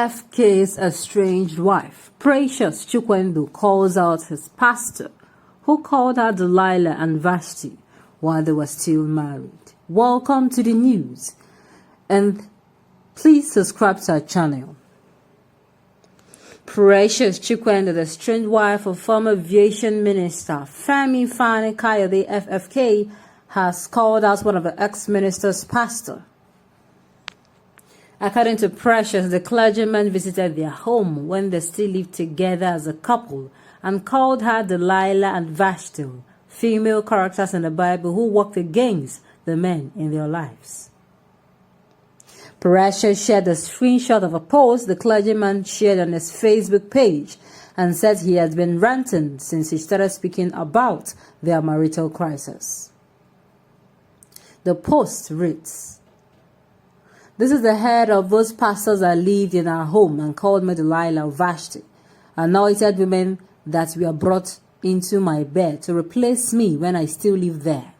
FFK's estranged wife, Precious Chukwendo, calls out his pastor, who called her Delilah and Vashti while they were still married. Welcome to the news, and please subscribe to our channel. Precious Chukwendo, the estranged wife of former aviation minister Femi Fani-Kayode FFK, has called out one of the ex-minister's pastor. According to Precious, the clergyman visited their home when they still lived together as a couple and called her Delilah and Vashti, female characters in the Bible who worked against the men in their lives. Precious shared a screenshot of a post the clergyman shared on his Facebook page and said he has been ranting since he started speaking about their marital crisis. The post reads, "This is the head of those pastors that lived in our home and called me Delilah Vashti, anointed women that were brought into my bed to replace me when I still lived there.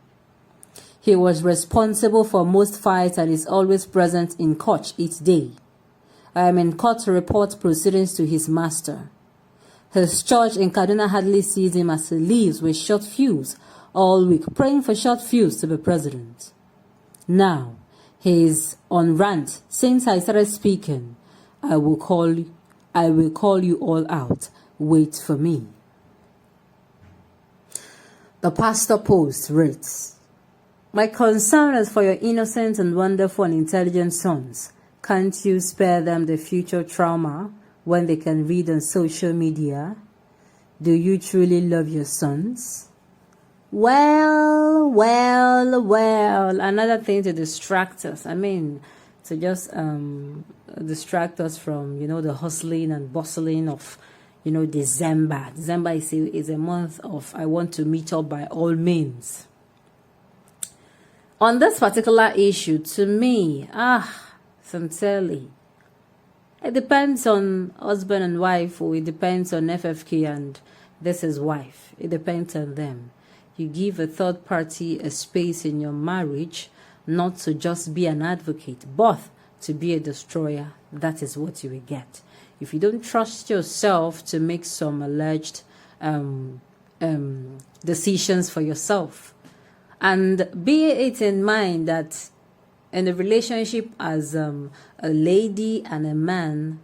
He was responsible for most fights and is always present in court each day. I am in court to report proceedings to his master. His church in Kaduna hardly sees him as he leaves with short fuse all week, praying for short fuse to be president. Now, he is on rant. Since I started speaking, I will call you all out. Wait for me." The pastor post reads, "My concern is for your innocent and wonderful and intelligent sons. Can't you spare them the future trauma when they can read on social media? Do you truly love your sons?" Well, another thing to distract us. To just distract us from, the hustling and bustling of, December. December is a month of I want to meet up by all means. On this particular issue, to me, sincerely, it depends on husband and wife, or it depends on FFK and this is wife. It depends on them. You give a third party a space in your marriage, not to just be an advocate, but to be a destroyer. That is what you will get. If you don't trust yourself to make some alleged decisions for yourself, and be it in mind that in a relationship as a lady and a man,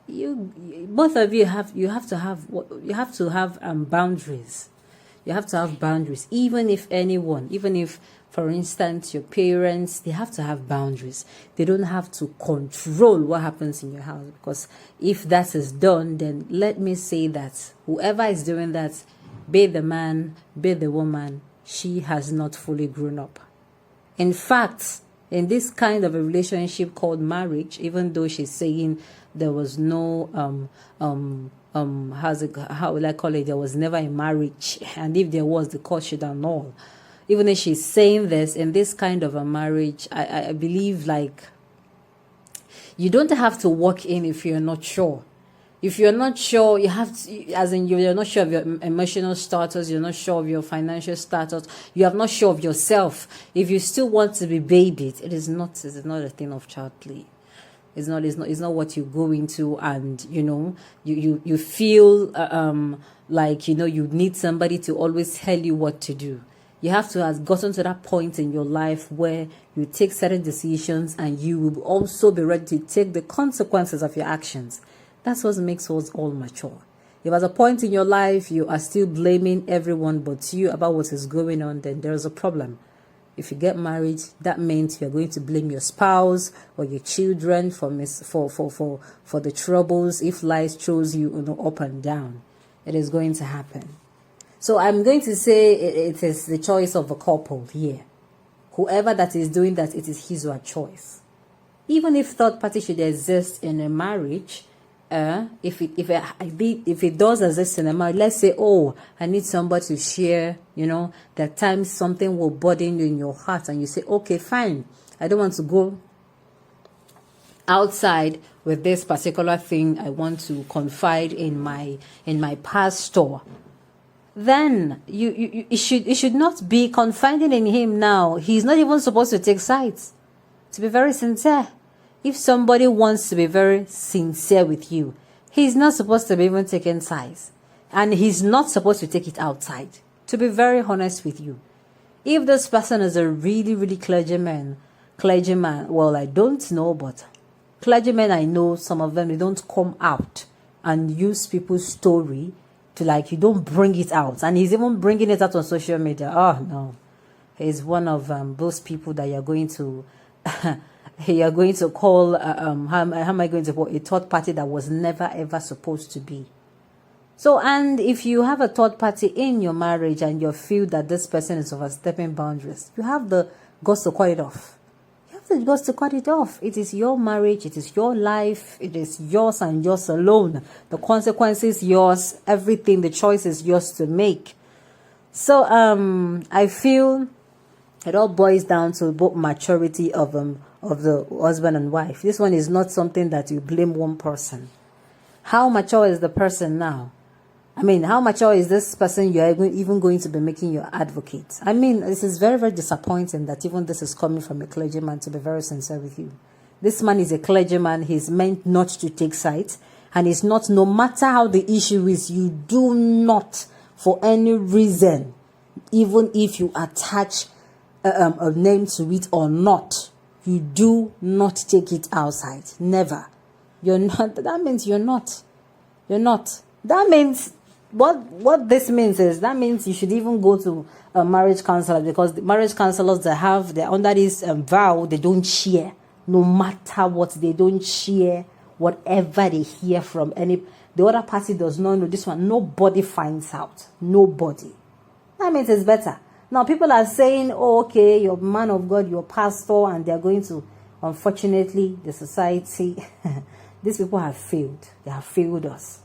both of you have to have boundaries. You have to have boundaries. Even if, for instance, your parents, they have to have boundaries. They don't have to control what happens in your house, because if that is done, then let me say that whoever is doing that, be the man, be the woman, she has not fully grown up. In fact, in this kind of a relationship called marriage, even though she's saying there was no how will I call it, there was never a marriage, and if there was, the court should annul. Even if she's saying this, in this kind of a marriage, I believe, like, you don't have to walk in if you're not sure. If you're not sure, you have to, as in you're not sure of your emotional status, you're not sure of your financial status, you are not sure of yourself. If you still want to be babied, it is not a thing of child play. It's not what you go into, and you feel like you need somebody to always tell you what to do. You have to have gotten to that point in your life where you take certain decisions, and you will also be ready to take the consequences of your actions. That's what makes us all mature. If at a point in your life you are still blaming everyone but you about what is going on, then there is a problem. If you get married, that means you're going to blame your spouse or your children for the troubles. If life throws you, up and down, it is going to happen. So I'm going to say it is the choice of a couple here. Whoever that is doing that, it is his or her choice. Even if third party should exist in a marriage, if it does exist in a marriage, let's say, I need somebody to share, that time something will burden you in your heart, and you say, okay, fine, I don't want to go outside with this particular thing. I want to confide in my pastor. Then you should not be confiding in him now. He's not even supposed to take sides. To be very sincere, If somebody wants to be very sincere with you, he's not supposed to be even taking sides. And he's not supposed to take it outside. To be very honest with you. If this person is a really, really clergyman, well, I don't know, but clergymen, I know some of them, they don't come out and use people's story to, like, you don't bring it out. And he's even bringing it out on social media. Oh, no. He's one of those people that you're going to... you're going to call, how am I going to call a third party that was never ever supposed to be. So, and if you have a third party in your marriage and you feel that this person is overstepping boundaries, you have the guts to cut it off. You have the guts to cut it off. It is your marriage, it is your life, it is yours and yours alone. The consequences yours, everything, the choice is yours to make. So, I feel it all boils down to both maturity of the husband and wife. This one is not something that you blame one person. How mature is the person now? I mean, how mature is this person you are even going to be making your advocate? I mean, this is very, very disappointing that even this is coming from a clergyman, to be very sincere with you. This man is a clergyman. He's meant not to take sides. And it's not, no matter how the issue is, you do not, for any reason, even if you attach a name to it or not, you do not take it outside. Never. You're not. That means you're not. You're not. That means what this means is, that means you should even go to a marriage counselor, because the marriage counselors that they're under this vow, they don't share. No matter what, they don't share whatever they hear from the other party does not know. This one, nobody finds out. Nobody. That means it's better. Now, people are saying, oh, okay, you're a man of God, you're a pastor, and they're going to, unfortunately, the society, these people have failed. They have failed us.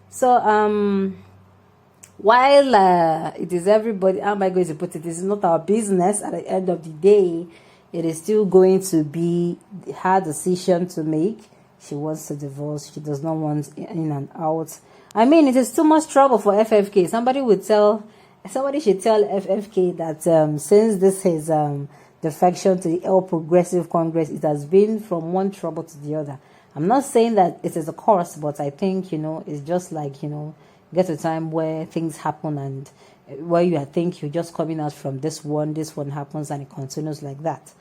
So, while it is everybody, how am I going to put it? This is not our business. At the end of the day, it is still going to be her decision to make. She wants to divorce. She does not want in and out. I mean, it is too much trouble for FFK. Somebody should tell FFK that since this is defection to the All Progressive Congress, it has been from one trouble to the other. I'm not saying that it is a curse, but I think, it's just like, get a time where things happen and where you think you're just coming out from this one happens and it continues like that.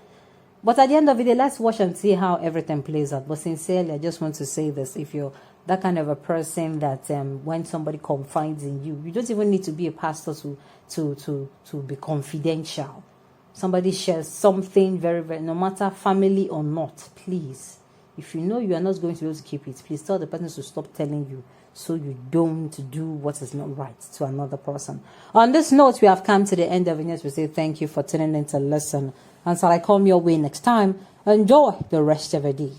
But at the end of the day, let's watch and see how everything plays out. But sincerely, I just want to say this. If you're that kind of a person that when somebody confides in you, you don't even need to be a pastor to be confidential. Somebody shares something very, very, no matter family or not, please. If you know you are not going to be able to keep it, please tell the person to stop telling you, so you don't do what is not right to another person. On this note, we have come to the end of the news. We say thank you for tuning in to listen. Until I come your way next time, enjoy the rest of the day.